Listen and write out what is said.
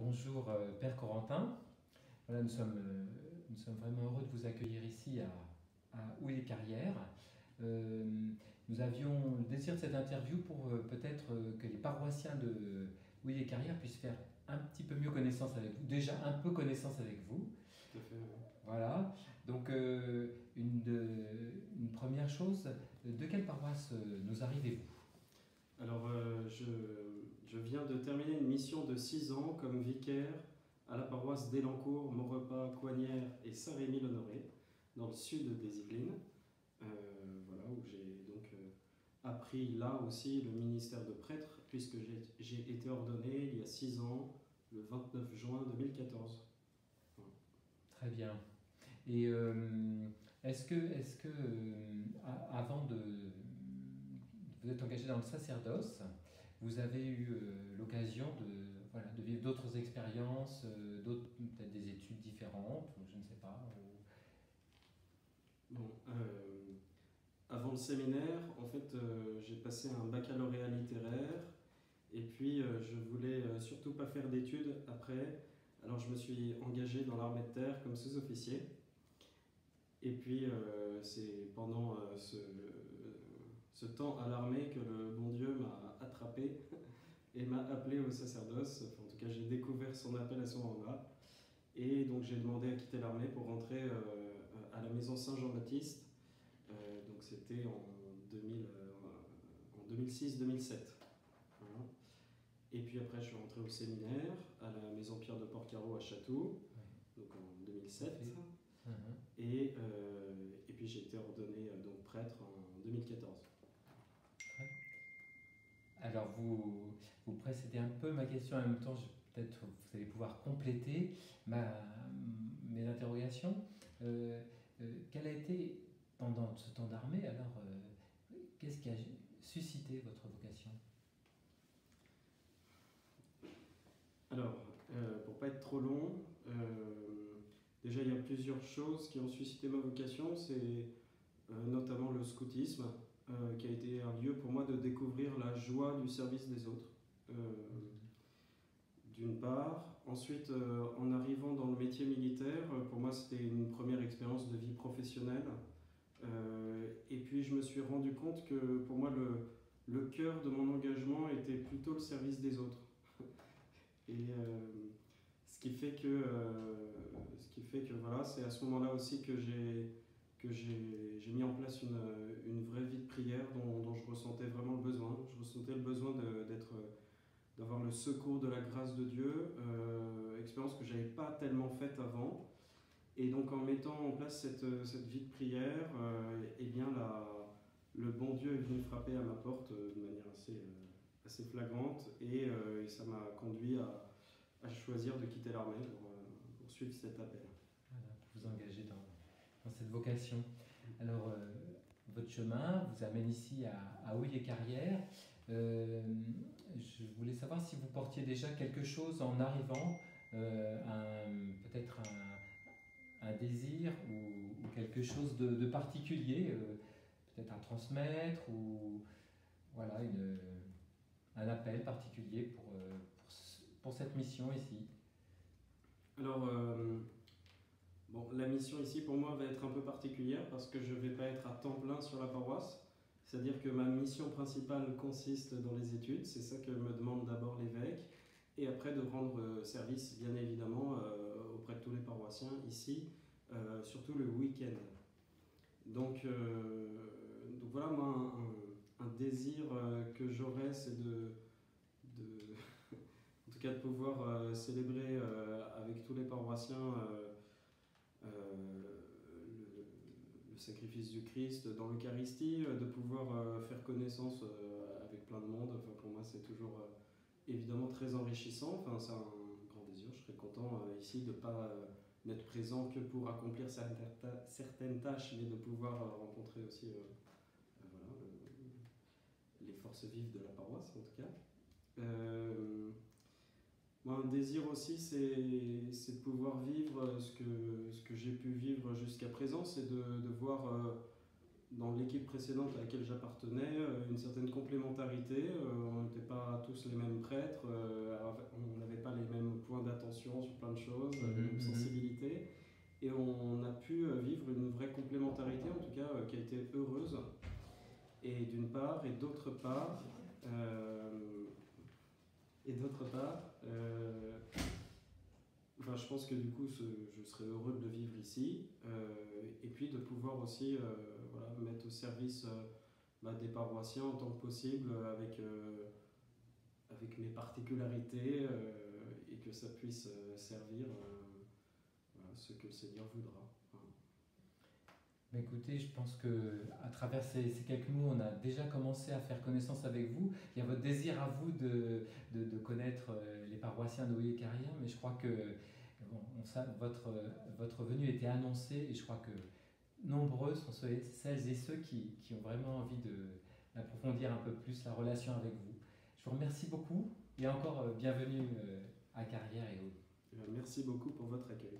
Bonjour Père Corentin. Voilà, nous sommes vraiment heureux de vous accueillir ici à Houillé-Carrière. Nous avions le désir de cette interview pour peut-être que les paroissiens de Houillé-Carrière puissent faire un petit peu mieux connaissance avec vous, déjà un peu connaissance avec vous. Tout à fait, oui. Voilà, donc une première chose, de quelle paroisse nous arrivez-vous? Alors, je viens de terminer une mission de 6 ans comme vicaire à la paroisse d'Élancourt, Maurepas, Coignères et Saint-Rémy-l'Honoré, dans le sud des Yvelines. Voilà, où j'ai donc appris là aussi le ministère de prêtre, puisque j'ai été ordonné il y a 6 ans, le 29 juin 2014. Voilà. Très bien. Et est-ce que avant de vous êtes engagé dans le sacerdoce, vous avez eu l'occasion voilà, de vivre d'autres expériences, peut-être des études différentes, je ne sais pas. Bon, avant le séminaire, en fait, j'ai passé un baccalauréat littéraire et puis je voulais surtout pas faire d'études après. Alors je me suis engagé dans l'armée de terre comme sous-officier. Et puis c'est pendant ce temps à l'armée que le bon Dieu m'a attrapé et m'a appelé au sacerdoce. Enfin, en tout cas, j'ai découvert son appel à ce moment-là. Et donc j'ai demandé à quitter l'armée pour rentrer à la maison Saint-Jean-Baptiste. Donc c'était en 2006-2007. Voilà. Et puis après, je suis rentré au séminaire à la maison Pierre de Porcaro à Château, donc en 2007. Et puis j'ai été ordonné donc prêtre en 2014. Alors vous précédez un peu ma question, en même temps peut-être vous allez pouvoir compléter mes interrogations. Quel a été, pendant ce temps d'armée, alors qu'est-ce qui a suscité votre vocation? Alors, pour pas être trop long, déjà il y a plusieurs choses qui ont suscité ma vocation. C'est notamment le scoutisme, qui a été un lieu pour moi de découvrir la joie du service des autres, d'une part. Ensuite, en arrivant dans le métier militaire, pour moi c'était une première expérience de vie professionnelle. Et puis je me suis rendu compte que pour moi le cœur de mon engagement était plutôt le service des autres. Et ce qui fait que voilà, c'est à ce moment-là aussi que j'ai mis en place une vraie vie de prière dont je ressentais vraiment le besoin. Je ressentais le besoin d'avoir le secours de la grâce de Dieu, expérience que je n'avais pas tellement faite avant. Et donc en mettant en place cette vie de prière, eh bien le bon Dieu est venu frapper à ma porte de manière assez flagrante et ça m'a conduit à choisir de quitter l'armée pour suivre cet appel. Voilà, pour vous engager dans cette vocation. Alors, votre chemin vous amène ici à Houillé-Carrière. Je voulais savoir si vous portiez déjà quelque chose en arrivant, peut-être un désir ou quelque chose de particulier, peut-être à transmettre ou voilà, un appel particulier pour cette mission ici. Alors, bon, la mission ici pour moi va être un peu particulière parce que je ne vais pas être à temps plein sur la paroisse. C'est-à-dire que ma mission principale consiste dans les études, c'est ça que me demande d'abord l'évêque, et après de rendre service bien évidemment auprès de tous les paroissiens ici, surtout le week-end. Donc voilà, moi, un désir que j'aurais, c'est en tout cas de pouvoir célébrer avec tous les paroissiens le sacrifice du Christ dans l'Eucharistie, de pouvoir faire connaissance avec plein de monde. Enfin, pour moi, c'est toujours évidemment très enrichissant. Enfin, c'est un grand désir. Je serais content ici de ne pas n'être présent que pour accomplir certaines tâches, mais de pouvoir rencontrer aussi voilà, les forces vives de la paroisse, en tout cas. Moi, un désir aussi, c'est de pouvoir vivre ce que j'ai pu vivre jusqu'à présent, c'est de voir dans l'équipe précédente à laquelle j'appartenais une certaine complémentarité. On n'était pas tous les mêmes prêtres, on n'avait pas les mêmes points d'attente de choses, les mêmes sensibilités. Et on a pu vivre une vraie complémentarité, en tout cas, qui a été heureuse. Et d'une part, et d'autre part, je pense que du coup, je serais heureux de le vivre ici. Et puis de pouvoir aussi mettre au service des paroissiens en tant que possible, avec mes particularités, et que ça puisse servir ce que le Seigneur voudra. Écoutez, je pense qu'à travers ces quelques mots, on a déjà commencé à faire connaissance avec vous. Il y a votre désir à vous de connaître les paroissiens d'Oyer-Carrière, mais je crois que votre venue était annoncée et je crois que nombreux sont celles et ceux qui ont vraiment envie d'approfondir un peu plus la relation avec vous. Je vous remercie beaucoup et encore bienvenue à Carrière et Aude. Merci beaucoup pour votre accueil.